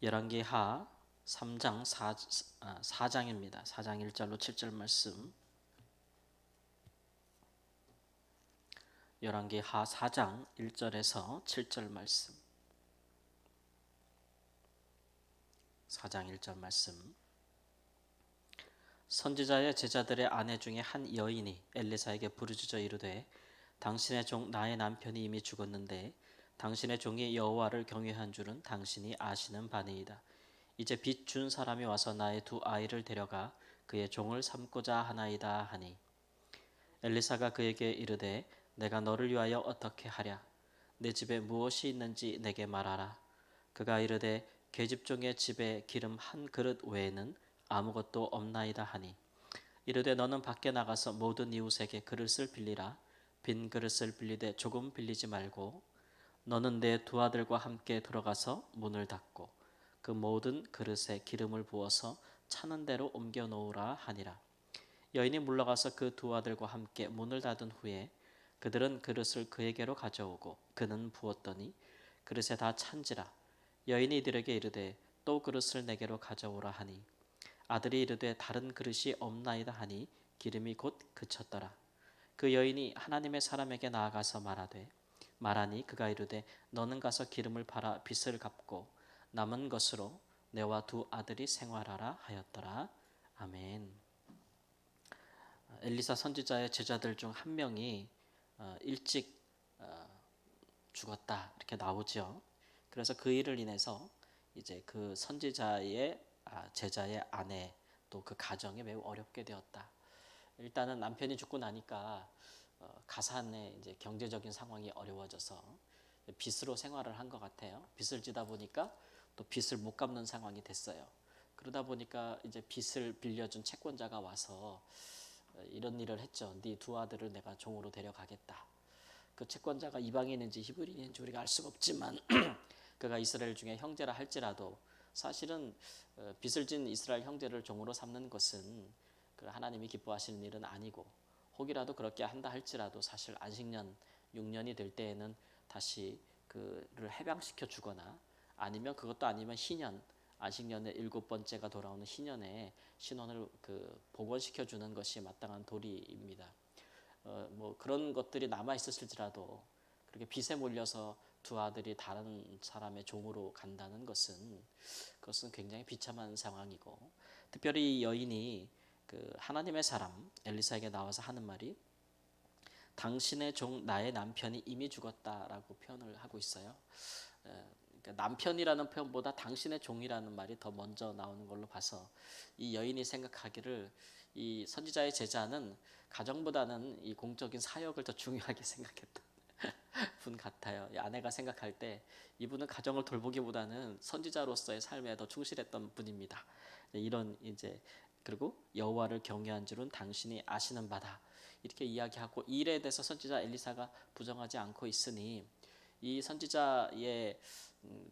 열왕기하 3장 4장입니다. 4장 1절로 7절 말씀. 열왕기하 4장 1절에서 7절 말씀. 4장 1절 말씀. 선지자의 제자들의 아내 중에 한 여인이 엘리사에게 부르짖어 이르되 당신의 종 나의 남편이 이미 죽었는데 당신의 종이 여호와를 경외한 줄은 당신이 아시는 바니이다. 이제 빚 준 사람이 와서 나의 두 아이를 데려가 그의 종을 삼고자 하나이다 하니 엘리사가 그에게 이르되 내가 너를 위하여 어떻게 하랴. 내 집에 무엇이 있는지 내게 말하라. 그가 이르되 계집종의 집에 기름 한 그릇 외에는 아무것도 없나이다 하니 이르되 너는 밖에 나가서 모든 이웃에게 그릇을 빌리라. 빈 그릇을 빌리되 조금 빌리지 말고 너는 내 두 아들과 함께 들어가서 문을 닫고 그 모든 그릇에 기름을 부어서 차는 대로 옮겨 놓으라 하니라. 여인이 물러가서 그 두 아들과 함께 문을 닫은 후에 그들은 그릇을 그에게로 가져오고 그는 부었더니 그릇에 다 찬지라. 여인이 이들에게 이르되 또 그릇을 내게로 가져오라 하니 아들이 이르되 다른 그릇이 없나이다 하니 기름이 곧 그쳤더라. 그 여인이 하나님의 사람에게 나아가서 말하니 그가 이르되 너는 가서 기름을 팔아 빚을 갚고 남은 것으로 내와 두 아들이 생활하라 하였더라. 아멘. 엘리사 선지자의 제자들 중 한 명이 일찍 죽었다 이렇게 나오죠. 그래서 그 일을 인해서 이제 그 선지자의 제자의 아내 또 그 가정이 매우 어렵게 되었다. 일단은 남편이 죽고 나니까 가산의 이제 경제적인 상황이 어려워져서 빚으로 생활을 한 것 같아요. 빚을 지다 보니까 또 빚을 못 갚는 상황이 됐어요. 그러다 보니까 이제 빚을 빌려준 채권자가 와서 이런 일을 했죠. 네 두 아들을 내가 종으로 데려가겠다. 그 채권자가 이방인인지 히브리인인지 우리가 알 수가 없지만 그가 이스라엘 중에 형제라 할지라도 사실은 빚을 진 이스라엘 형제를 종으로 삼는 것은 그 하나님이 기뻐하시는 일은 아니고 혹이라도 그렇게 한다 할지라도 사실 안식년 6년이 될 때에는 다시 그를 해방시켜 주거나 아니면 그것도 아니면 희년 안식년의 7번째가 돌아오는 희년에 신원을 복원시켜 주는 것이 마땅한 도리입니다. 뭐 그런 것들이 남아 있었을지라도 그렇게 빚에 몰려서 두 아들이 다른 사람의 종으로 간다는 그것은 굉장히 비참한 상황이고 특별히 이 여인이 그 하나님의 사람 엘리사에게 나와서 하는 말이 당신의 종 나의 남편이 이미 죽었다라고 표현을 하고 있어요. 그러니까 남편이라는 표현보다 당신의 종이라는 말이 더 먼저 나오는 걸로 봐서 이 여인이 생각하기를 이 선지자의 제자는 가정보다는 이 공적인 사역을 더 중요하게 생각했다. 분 같아요. 아내가 생각할 때 이분은 가정을 돌보기보다는 선지자로서의 삶에 더 충실했던 분입니다. 이런 이제 그리고 여호와를 경외한 줄은 당신이 아시는 바다 이렇게 이야기하고 이 일에 대해서 선지자 엘리사가 부정하지 않고 있으니 이 선지자의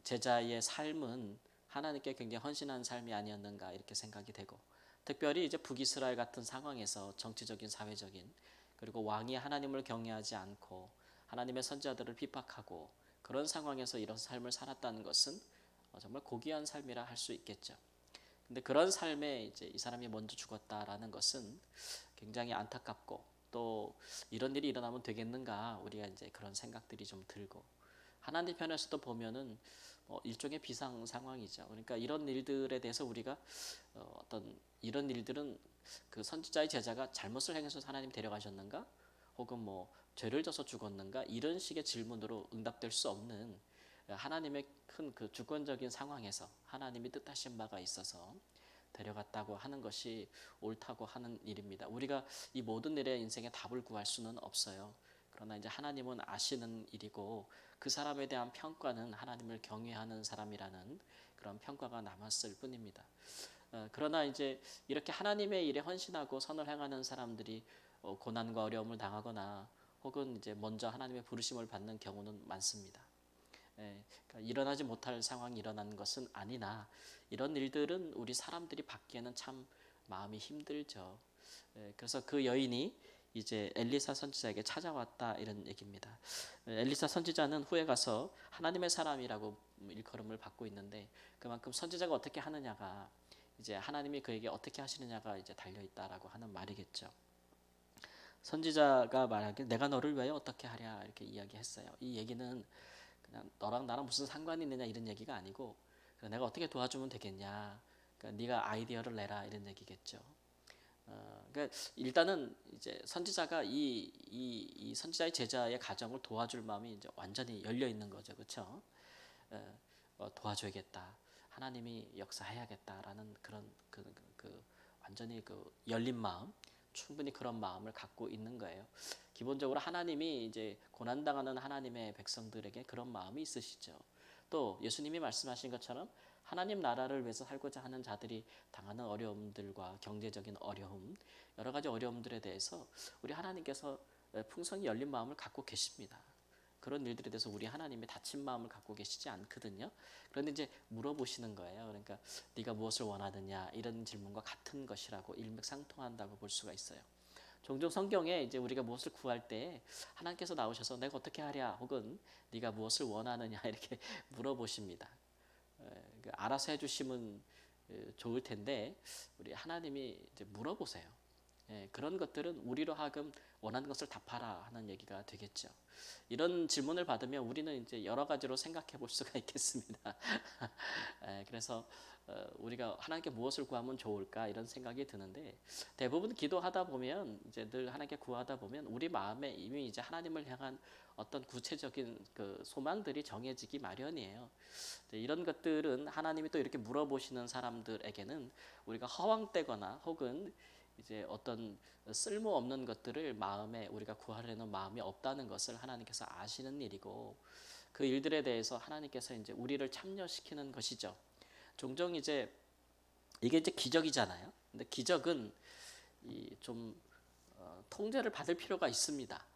제자의 삶은 하나님께 굉장히 헌신한 삶이 아니었는가 이렇게 생각이 되고 특별히 이제 북이스라엘 같은 상황에서 정치적인 사회적인 그리고 왕이 하나님을 경외하지 않고 하나님의 선지자들을 핍박하고 그런 상황에서 이런 삶을 살았다는 것은 정말 고귀한 삶이라 할 수 있겠죠. 근데 그런 삶에 이제 이 사람이 먼저 죽었다라는 것은 굉장히 안타깝고 또 이런 일이 일어나면 되겠는가 우리가 이제 그런 생각들이 좀 들고 하나님 편에서도 보면은 일종의 비상 상황이죠. 그러니까 이런 일들에 대해서 우리가 어떤 이런 일들은 그 선지자의 제자가 잘못을 행해서 하나님 데려가셨는가? 혹은 뭐 죄를 져서 죽었는가? 이런 식의 질문으로 응답될 수 없는 하나님의 큰 그 주권적인 상황에서 하나님이 뜻하신 바가 있어서 데려갔다고 하는 것이 옳다고 하는 일입니다. 우리가 이 모든 일에 인생에 답을 구할 수는 없어요. 그러나 이제 하나님은 아시는 일이고 그 사람에 대한 평가는 하나님을 경외하는 사람이라는 그런 평가가 남았을 뿐입니다. 그러나 이제 이렇게 하나님의 일에 헌신하고 선을 행하는 사람들이 고난과 어려움을 당하거나 혹은 이제 먼저 하나님의 부르심을 받는 경우는 많습니다. 그러니까 일어나지 못할 상황이 일어나는 것은 아니나 이런 일들은 우리 사람들이 받기에는 참 마음이 힘들죠. 그래서 그 여인이 이제 엘리사 선지자에게 찾아왔다 이런 얘기입니다. 엘리사 선지자는 후에 가서 하나님의 사람이라고 일컬음을 받고 있는데 그만큼 선지자가 어떻게 하느냐가 이제 하나님이 그에게 어떻게 하시느냐가 이제 달려 있다라고 하는 말이겠죠. 선지자가 말하길 내가 너를 위하여 어떻게 하랴 이렇게 이야기했어요. 이 얘기는 그냥 너랑 나랑 무슨 상관이 있느냐 이런 얘기가 아니고 내가 어떻게 도와주면 되겠냐. 그러니까 네가 아이디어를 내라 이런 얘기겠죠. 그러니까 일단은 이제 선지자가 이 선지자의 제자의 가정을 도와줄 마음이 이제 완전히 열려 있는 거죠, 그렇죠? 도와줘야겠다. 하나님이 역사해야겠다라는 그런 그 완전히 그 열린 마음, 충분히 그런 마음을 갖고 있는 거예요. 기본적으로 하나님이 이제 고난 당하는 하나님의 백성들에게 그런 마음이 있으시죠. 또 예수님이 말씀하신 것처럼 하나님 나라를 위해서 살고자 하는 자들이 당하는 어려움들과 경제적인 어려움, 여러 가지 어려움들에 대해서 우리 하나님께서 풍성히 열린 마음을 갖고 계십니다. 그런 일들에 대해서 우리 하나님이 닫힌 마음을 갖고 계시지 않거든요. 그런데 이제 물어보시는 거예요. 그러니까 네가 무엇을 원하느냐 이런 질문과 같은 것이라고 일맥상통한다고 볼 수가 있어요. 종종 성경에 이제 우리가 무엇을 구할 때 하나님께서 나오셔서 내가 어떻게 하랴 혹은 네가 무엇을 원하느냐 이렇게 물어보십니다. 알아서 해주시면 좋을 텐데 우리 하나님이 이제 물어보세요. 그런 것들은 우리로 하여금 원하는 것을 답하라 하는 얘기가 되겠죠. 이런 질문을 받으면 우리는 이제 여러 가지로 생각해 볼 수가 있겠습니다. 그래서 우리가 하나님께 무엇을 구하면 좋을까 이런 생각이 드는데 대부분 기도하다 보면 이제 늘 하나님께 구하다 보면 우리 마음에 이미 이제 하나님을 향한 어떤 구체적인 그 소망들이 정해지기 마련이에요. 이런 것들은 하나님이 또 이렇게 물어보시는 사람들에게는 우리가 허황되거나 혹은 이제 어떤 쓸모없는 것들을 마음에 우리가 구하려는 마음이 없다는 것을 하나님께서 아시는 일이고 그 일들에 대해서 하나님께서 이제 우리를 참여시키는 것이죠. 종종 이제 이게 이제 기적이잖아요. 근데 기적은 좀 통제를 받을 필요가 있습니다.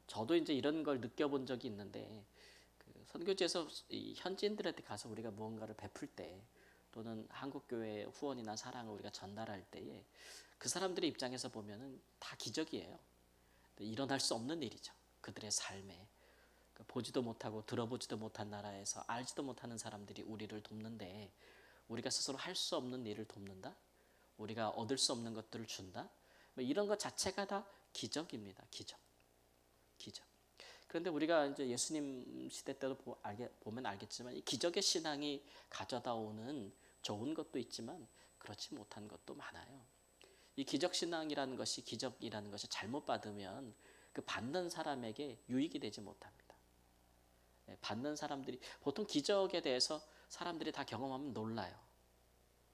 저도 이제 이런 걸 느껴본 적이 있는데 그 선교지에서 이 현지인들한테 가서 우리가 무언가를 베풀 때 또는 한국교회의 후원이나 사랑을 우리가 전달할 때에 그 사람들의 입장에서 보면은 다 기적이에요. 일어날 수 없는 일이죠. 그들의 삶에 보지도 못하고 들어보지도 못한 나라에서 알지도 못하는 사람들이 우리를 돕는데 우리가 스스로 할 수 없는 일을 돕는다? 우리가 얻을 수 없는 것들을 준다? 이런 것 자체가 다 기적입니다. 기적. 그런데 우리가 이제 예수님 시대 때도 보면 알겠지만 이 기적의 신앙이 가져다 오는 좋은 것도 있지만 그렇지 못한 것도 많아요. 이 기적 신앙이라는 것이 기적이라는 것이 잘못 받으면 그 받는 사람에게 유익이 되지 못합니다. 받는 사람들이 보통 기적에 대해서 사람들이 다 경험하면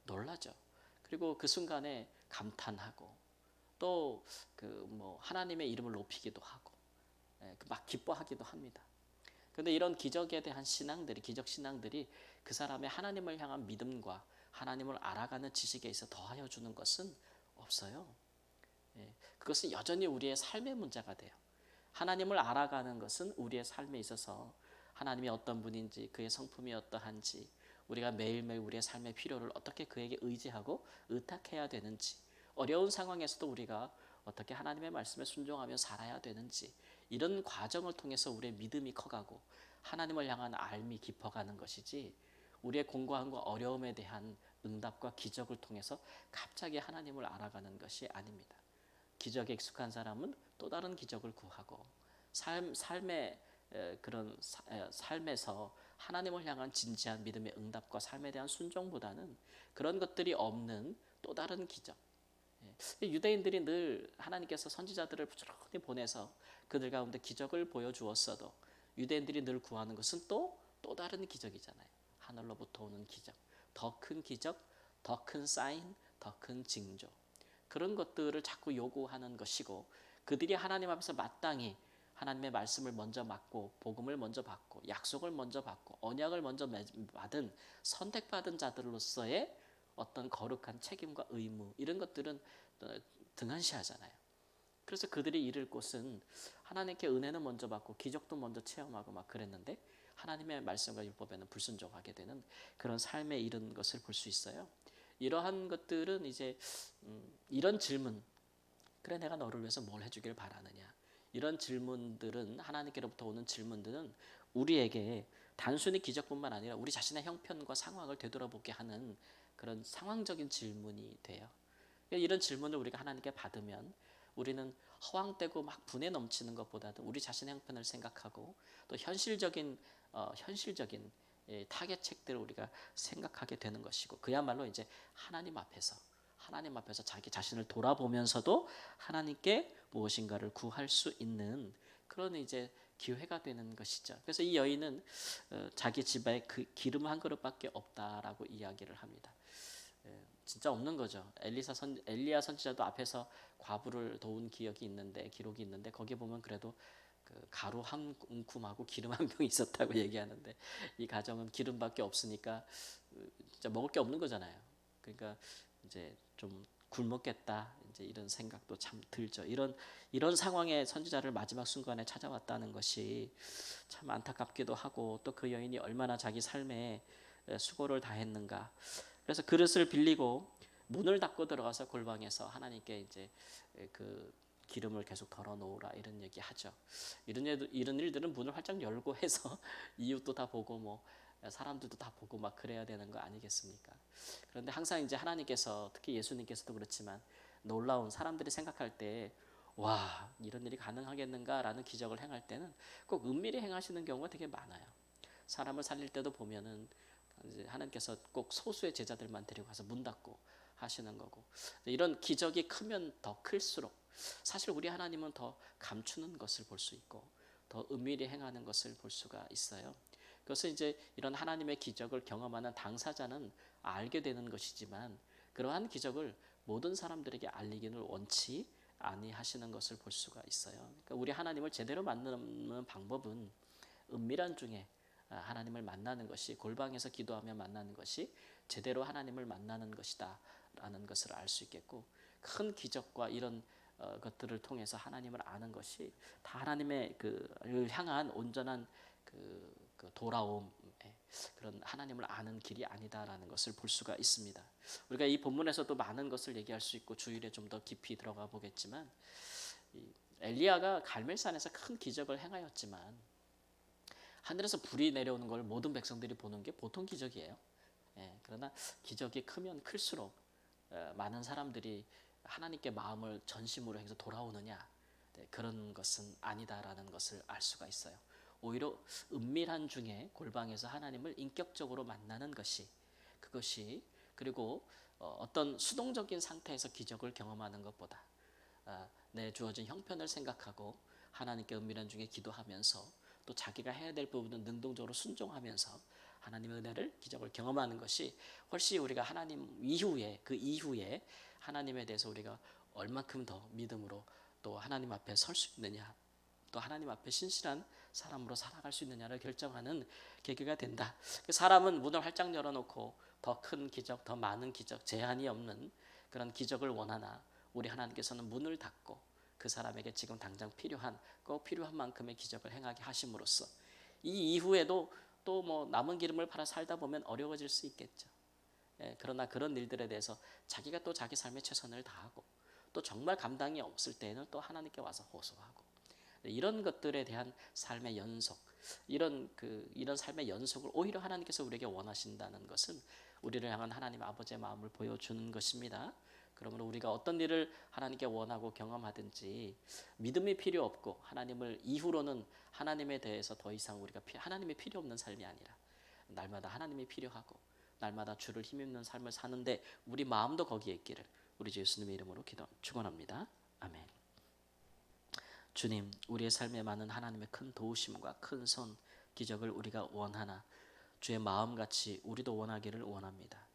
놀라죠. 그리고 그 순간에 감탄하고 또 그 뭐 하나님의 이름을 높이기도 하고 막 기뻐하기도 합니다. 그런데 이런 기적에 대한 신앙들이 기적 신앙들이 그 사람의 하나님을 향한 믿음과 하나님을 알아가는 지식에 있어 더하여 주는 것은 없어요. 그것은 여전히 우리의 삶의 문제가 돼요. 하나님을 알아가는 것은 우리의 삶에 있어서 하나님이 어떤 분인지 그의 성품이 어떠한지 우리가 매일매일 우리의 삶의 필요를 어떻게 그에게 의지하고 의탁해야 되는지 어려운 상황에서도 우리가 어떻게 하나님의 말씀에 순종하며 살아야 되는지 이런 과정을 통해서 우리의 믿음이 커가고 하나님을 향한 알미 깊어가는 것이지 우리의 공고함과 어려움에 대한 응답과 기적을 통해서 갑자기 하나님을 알아가는 것이 아닙니다. 기적에 익숙한 사람은 또 다른 기적을 구하고 삶의 그런 삶에서 하나님을 향한 진지한 믿음의 응답과 삶에 대한 순종보다는 그런 것들이 없는 또 다른 기적. 유대인들이 늘 하나님께서 선지자들을 부지런히 보내서 그들 가운데 기적을 보여주었어도 유대인들이 늘 구하는 것은 또 다른 기적이잖아요. 하늘로부터 오는 기적, 더 큰 기적, 더 큰 사인, 더 큰 징조. 그런 것들을 자꾸 요구하는 것이고 그들이 하나님 앞에서 마땅히 하나님의 말씀을 먼저 받고 복음을 먼저 받고 약속을 먼저 받고 언약을 먼저 받은 선택받은 자들로서의 어떤 거룩한 책임과 의무 이런 것들은 등한시하잖아요. 그래서 그들이 이를 곳은 하나님께 은혜는 먼저 받고 기적도 먼저 체험하고 막 그랬는데 하나님의 말씀과 율법에는 불순종하게 되는 그런 삶에 이른 것을 볼 수 있어요. 이러한 것들은 이제 이런 질문 그래 내가 너를 위해서 뭘 해주길 바라느냐. 이런 질문들은 하나님께로부터 오는 질문들은 우리에게 단순히 기적뿐만 아니라 우리 자신의 형편과 상황을 되돌아보게 하는 그런 상황적인 질문이 돼요. 이런 질문을 우리가 하나님께 받으면 우리는 허황되고 막 분에 넘치는 것보다도 우리 자신의 형편을 생각하고 또 현실적인 타겟책들을 우리가 생각하게 되는 것이고 그야말로 이제 하나님 앞에서 자기 자신을 돌아보면서도 하나님께 무엇인가를 구할 수 있는 그런 이제 기회가 되는 것이죠. 그래서 이 여인은 자기 집에 그 기름 한 그릇밖에 없다라고 이야기를 합니다. 진짜 없는 거죠. 엘리야 선지자도 앞에서 과부를 도운 기록이 있는데 거기 보면 그래도 그 가루 한 움큼하고 기름 한 병 있었다고 얘기하는데 이 가정은 기름밖에 없으니까 진짜 먹을 게 없는 거잖아요. 그러니까 이제 좀 굶었겠다 이제 이런 생각도 참 들죠. 이런 상황에 선지자를 마지막 순간에 찾아왔다는 것이 참 안타깝기도 하고 또 그 여인이 얼마나 자기 삶에 수고를 다했는가. 그래서 그릇을 빌리고 문을 닫고 들어가서 골방에서 하나님께 이제 그 기름을 계속 덜어 놓으라 이런 얘기하죠. 이런 일들은 문을 활짝 열고 해서 이웃도 다 보고 뭐 사람들도 다 보고 막 그래야 되는 거 아니겠습니까? 그런데 항상 이제 하나님께서 특히 예수님께서도 그렇지만 놀라운 사람들이 생각할 때 와, 이런 일이 가능하겠는가라는 기적을 행할 때는 꼭 은밀히 행하시는 경우가 되게 많아요. 사람을 살릴 때도 보면은 이제 하나님께서 꼭 소수의 제자들만 데리고 가서 문 닫고 하시는 거고 이런 기적이 크면 더 클수록 사실 우리 하나님은 더 감추는 것을 볼 수 있고 더 은밀히 행하는 것을 볼 수가 있어요. 그래서 이제 이런 하나님의 기적을 경험하는 당사자는 알게 되는 것이지만 그러한 기적을 모든 사람들에게 알리기를 원치 아니하시는 것을 볼 수가 있어요. 그러니까 우리 하나님을 제대로 만나는 방법은 은밀한 중에 하나님을 만나는 것이 골방에서 기도하며 만나는 것이 제대로 하나님을 만나는 것이다 라는 것을 알 수 있겠고 큰 기적과 이런 것들을 통해서 하나님을 아는 것이 다 하나님의 그를 향한 온전한 그 돌아옴 그런 하나님을 아는 길이 아니다라는 것을 볼 수가 있습니다. 우리가 이 본문에서도 많은 것을 얘기할 수 있고 주일에 좀 더 깊이 들어가 보겠지만 엘리야가 갈멜산에서 큰 기적을 행하였지만 하늘에서 불이 내려오는 걸 모든 백성들이 보는 게 보통 기적이에요. 그러나 기적이 크면 클수록 많은 사람들이 하나님께 마음을 전심으로 해서 돌아오느냐 그런 것은 아니다라는 것을 알 수가 있어요. 오히려 은밀한 중에 골방에서 하나님을 인격적으로 만나는 것이 그것이 그리고 어떤 수동적인 상태에서 기적을 경험하는 것보다 내 주어진 형편을 생각하고 하나님께 은밀한 중에 기도하면서 또 자기가 해야 될 부분은 능동적으로 순종하면서 하나님의 은혜를 기적을 경험하는 것이 훨씬 우리가 하나님 이후에 그 이후에 하나님에 대해서 우리가 얼만큼 더 믿음으로 또 하나님 앞에 설 수 있느냐 또 하나님 앞에 신실한 사람으로 살아갈 수 있느냐를 결정하는 계기가 된다. 사람은 문을 활짝 열어놓고 더 큰 기적, 더 많은 기적, 제한이 없는 그런 기적을 원하나 우리 하나님께서는 문을 닫고 그 사람에게 지금 당장 꼭 필요한 만큼의 기적을 행하게 하심으로써 이 이후에도 또 뭐 남은 기름을 팔아 살다 보면 어려워질 수 있겠죠. 그러나 그런 일들에 대해서 자기가 또 자기 삶에 최선을 다하고 또 정말 감당이 없을 때에는 또 하나님께 와서 호소하고 이런 것들에 대한 삶의 연속 이런 삶의 연속을 오히려 하나님께서 우리에게 원하신다는 것은 우리를 향한 하나님 아버지의 마음을 보여주는 것입니다. 그러므로 우리가 어떤 일을 하나님께 원하고 경험하든지 믿음이 필요 없고 하나님을 이후로는 하나님에 대해서 더 이상 우리가 하나님이 필요 없는 삶이 아니라 날마다 하나님이 필요하고 날마다 주를 힘입는 삶을 사는데 우리 마음도 거기에 있기를 우리 주 예수님의 이름으로 축원합니다. 아멘. 주님, 우리의 삶에 많은 하나님의 큰 도우심과 큰 손, 기적을 우리가 원하나 주의 마음같이 우리도 원하기를 원합니다.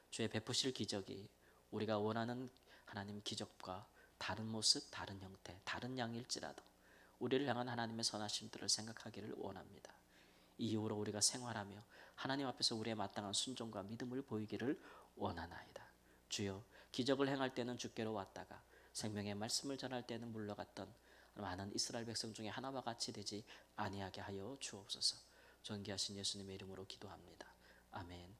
주의 베푸실 기적이 우리가 원하는 하나님 기적과 다른 모습, 다른 형태, 다른 양일지라도 우리를 향한 하나님의 선하심들을 생각하기를 원합니다. 이후로 우리가 생활하며 하나님 앞에서 우리의 마땅한 순종과 믿음을 보이기를 원하나이다. 주여, 기적을 행할 때는 주께로 왔다가 생명의 말씀을 전할 때는 물러갔던 많은 이스라엘 백성 중에 하나와 같이 되지 아니하게 하여 주옵소서. 존귀하신 예수님의 이름으로 기도합니다. 아멘.